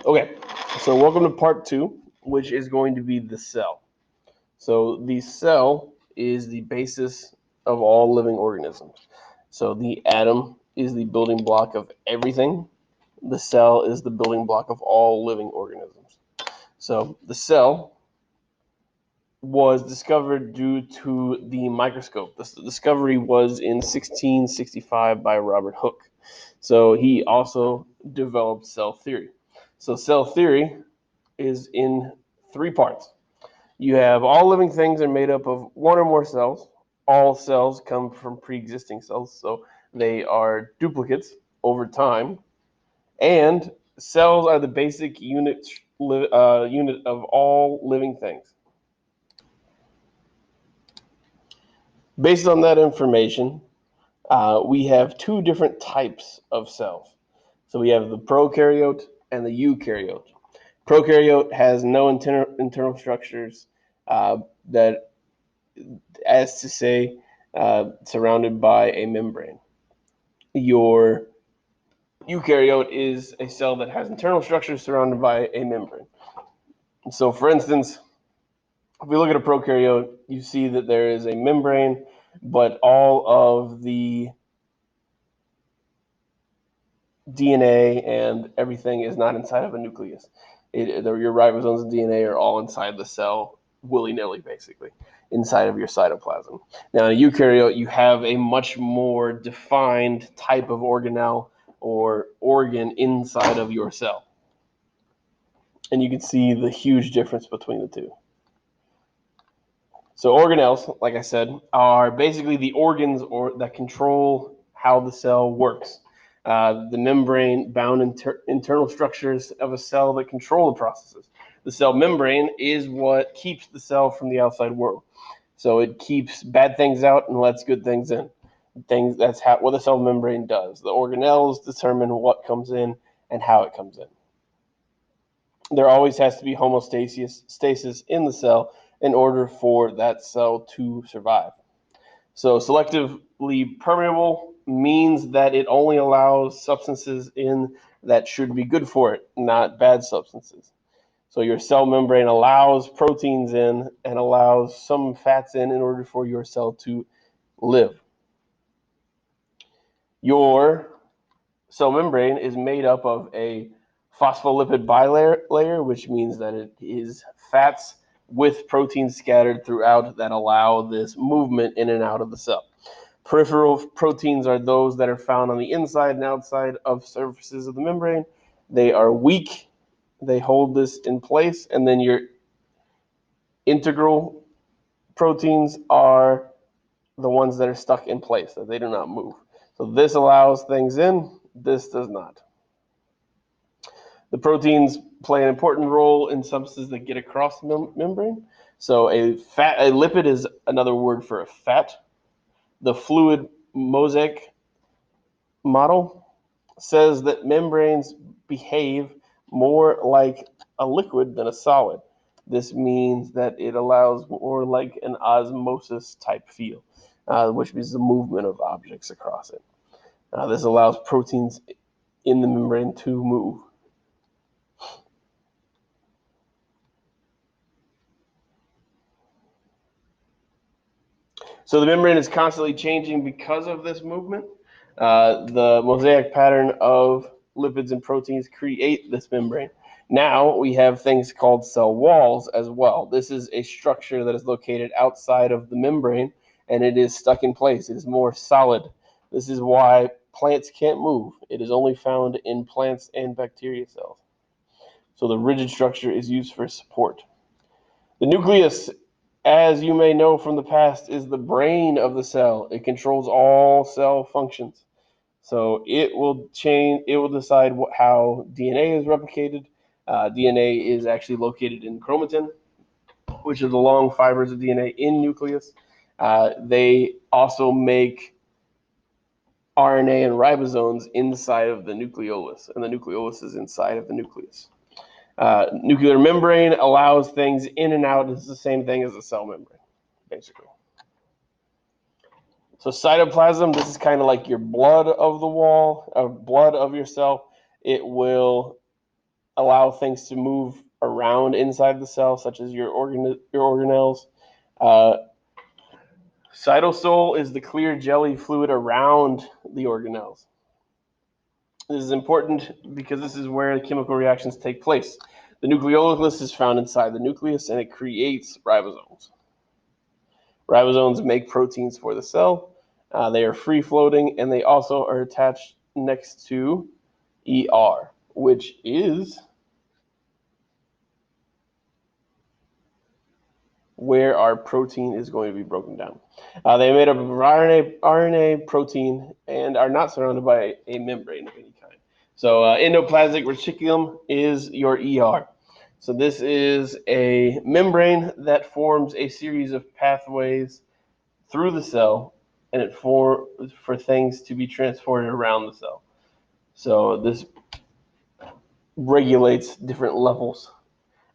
Okay, so welcome to part two, which is going to be the cell. So the cell is the basis of all living organisms. So the atom is the building block of everything. The cell is the building block of all living organisms. So the cell was discovered due to the microscope. The discovery was in 1665 by Robert Hooke. So he also developed cell theory. So cell theory is in three parts. You have all living things are made up of one or more cells. All cells come from pre-existing cells, so they are duplicates over time. And cells are the basic unit of all living things. Based on that information, we have two different types of cells. So we have the prokaryote and the eukaryote. Prokaryote has no internal structures that, as to say, surrounded by a membrane. Your eukaryote is a cell that has internal structures surrounded by a membrane. So, for instance, if we look at a prokaryote, you see that there is a membrane, but all of the DNA and everything is not inside of a nucleus. Your ribosomes and DNA are all inside the cell willy nilly, basically, inside of your cytoplasm. Now, in a eukaryote, you have a much more defined type of organelle or organ inside of your cell. And you can see the huge difference between the two. So organelles, like I said, are basically the organs that control how the cell works. The membrane-bound internal structures of a cell that control the processes. The cell membrane is what keeps the cell from the outside world. So it keeps bad things out and lets good things in. That's what the cell membrane does. The organelles determine what comes in and how it comes in. There always has to be homeostasis in the cell in order for that cell to survive. So selectively permeable means that it only allows substances in that should be good for it, not bad substances. So your cell membrane allows proteins in and allows some fats in order for your cell to live. Your cell membrane is made up of a phospholipid bilayer, which means that it is fats with proteins scattered throughout that allow this movement in and out of the cell. Peripheral proteins are those that are found on the inside and outside of surfaces of the membrane. They are weak, they hold this in place, and then your integral proteins are the ones that are stuck in place, that they do not move. So this allows things in, this does not. The proteins play an important role in substances that get across the membrane. So a lipid is another word for a fat. The fluid mosaic model says that membranes behave more like a liquid than a solid. This means that it allows more like an osmosis type feel, which means the movement of objects across it. This allows proteins in the membrane to move. So the membrane is constantly changing because of this movement. The mosaic pattern of lipids and proteins create this membrane. Now we have things called cell walls as well. This is a structure that is located outside of the membrane and it is stuck in place. It is more solid. This is why plants can't move. It is only found in plants and bacteria cells. So the rigid structure is used for support. The nucleus, as you may know from the past, is the brain of the cell. It controls all cell functions. So it will change. It will decide how DNA is replicated. DNA is actually located in chromatin, which are the long fibers of DNA in nucleus. They also make RNA and ribosomes inside of the nucleolus, and the nucleolus is inside of the nucleus. Nuclear membrane allows things in and out. It's the same thing as the cell membrane, basically. So cytoplasm, this is kind of like your blood of the wall, blood of your cell. It will allow things to move around inside the cell, such as your organelles. Uh, Cytosol is the clear jelly fluid around the organelles. This is important because this is where the chemical reactions take place. The nucleolus is found inside the nucleus, and it creates ribosomes. Ribosomes make proteins for the cell. They are free floating, and they also are attached next to ER, which is where our protein is going to be broken down. They are made up of RNA, protein, and are not surrounded by a membrane of any kind. So endoplasmic reticulum is your ER. So this is a membrane that forms a series of pathways through the cell, and it for things to be transported around the cell. So this regulates different levels.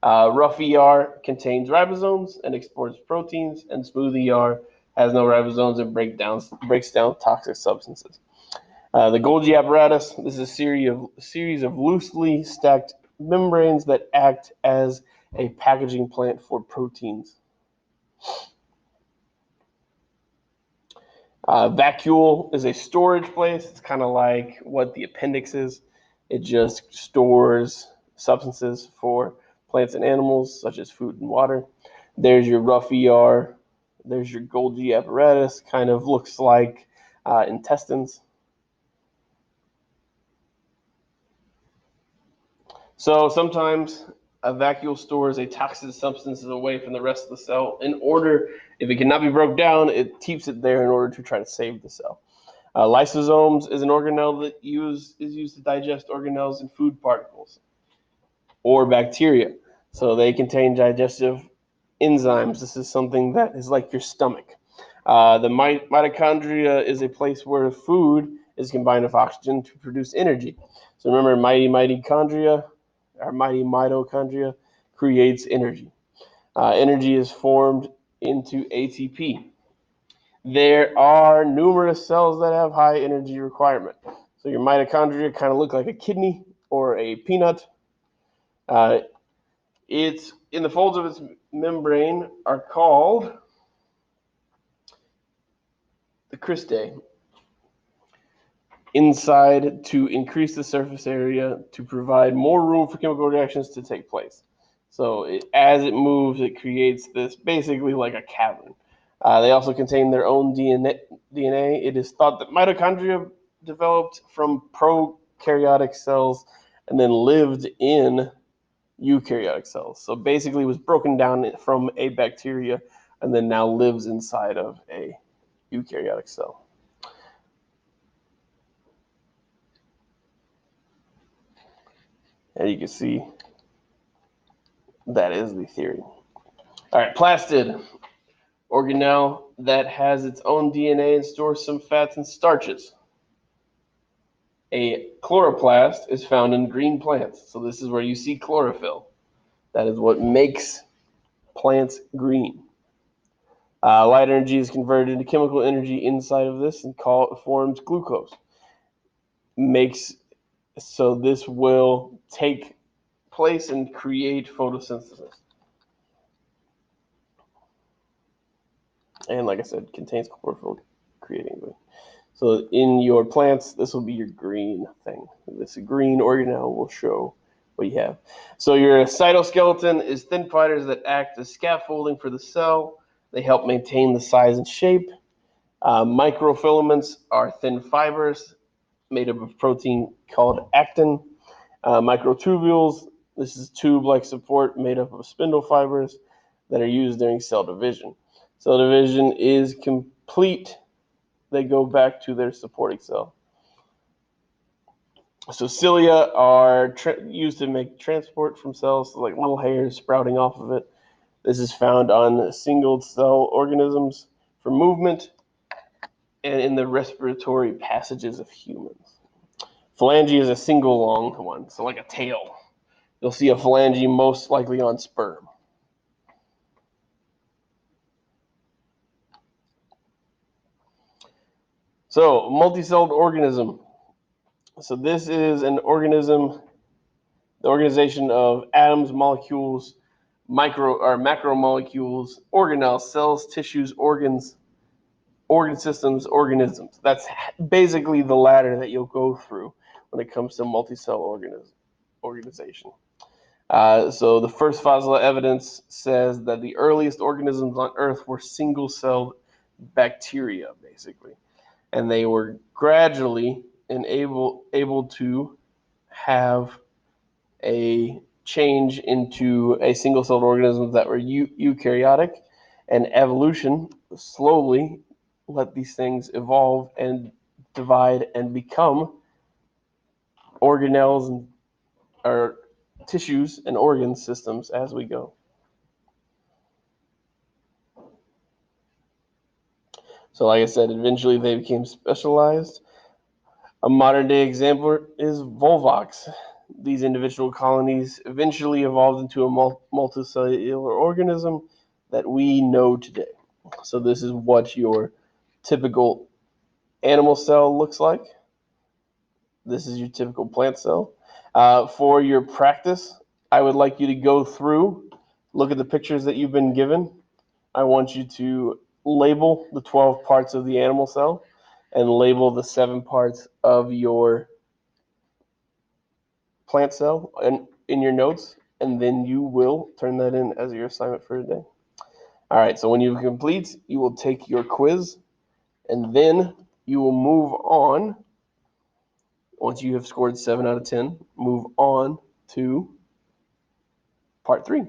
Rough ER contains ribosomes and exports proteins, and smooth ER has no ribosomes and breaks down toxic substances. The Golgi apparatus, this is a series of loosely stacked membranes that act as a packaging plant for proteins. Vacuole is a storage place. It's kind of like what the appendix is. It just stores substances for plants and animals, such as food and water. There's your rough ER. There's your Golgi apparatus. Kind of looks like intestines. So sometimes a vacuole stores a toxic substance away from the rest of the cell in order, if it cannot be broken down, it keeps it there in order to try to save the cell. Lysosomes is an organelle that is used to digest organelles and food particles or bacteria. So they contain digestive enzymes. This is something that is like your stomach. The mitochondria is a place where food is combined with oxygen to produce energy. So remember, mighty mitochondria creates energy. Energy is formed into ATP. There are numerous cells that have high energy requirement. So your mitochondria kind of look like a kidney or a peanut. It's in the folds of its membrane are called the cristae. Inside to increase the surface area to provide more room for chemical reactions to take place. So as it moves, it creates this basically like a cavern. They also contain their own DNA. It is thought that mitochondria developed from prokaryotic cells and then lived in eukaryotic cells. So basically it was broken down from a bacteria and then now lives inside of a eukaryotic cell. And you can see that is the theory. All right, plastid, organelle that has its own DNA and stores some fats and starches. A chloroplast is found in green plants. So this is where you see chlorophyll. That is what makes plants green. Light energy is converted into chemical energy inside of this and forms glucose. So this will take place and create photosynthesis. And like I said, contains chlorophyll, creating glue. So in your plants, this will be your green thing. This green organelle will show what you have. So your cytoskeleton is thin fibers that act as scaffolding for the cell. They help maintain the size and shape. Microfilaments are thin fibers made up of protein called actin. Microtubules, this is tube-like support made up of spindle fibers that are used during cell division. Cell division is complete. They go back to their supporting cell. So cilia are used to make transport from cells, so like little hairs sprouting off of it. This is found on single cell organisms for movement and in the respiratory passages of humans. Phalange is a single long one, so like a tail. You'll see a phalange most likely on sperm. So, multicelled organism. So this is an organism The organization of atoms, molecules, micro or macromolecules, organelles, cells, tissues, organs, organ systems, organisms. That's basically the ladder that you'll go through when it comes to multicell organization. So the first fossil evidence says that the earliest organisms on Earth were single-celled bacteria, basically, and they were gradually able to have a change into a single-celled organisms that were eukaryotic, and evolution slowly let these things evolve and divide and become organelles and or tissues and organ systems as we go. So, like I said, eventually they became specialized. A modern day example is Volvox. These individual colonies eventually evolved into a multicellular organism that we know today. So, this is what your typical animal cell looks like. This is your typical plant cell. For your practice, I would like you to go through, look at the pictures that you've been given. I want you to label the 12 parts of the animal cell and label the 7 parts of your plant cell in your notes, and then you will turn that in as your assignment for today. All right, so when you complete, you will take your quiz, and then you will move on. Once you have scored 7 out of 10, move on to part 3.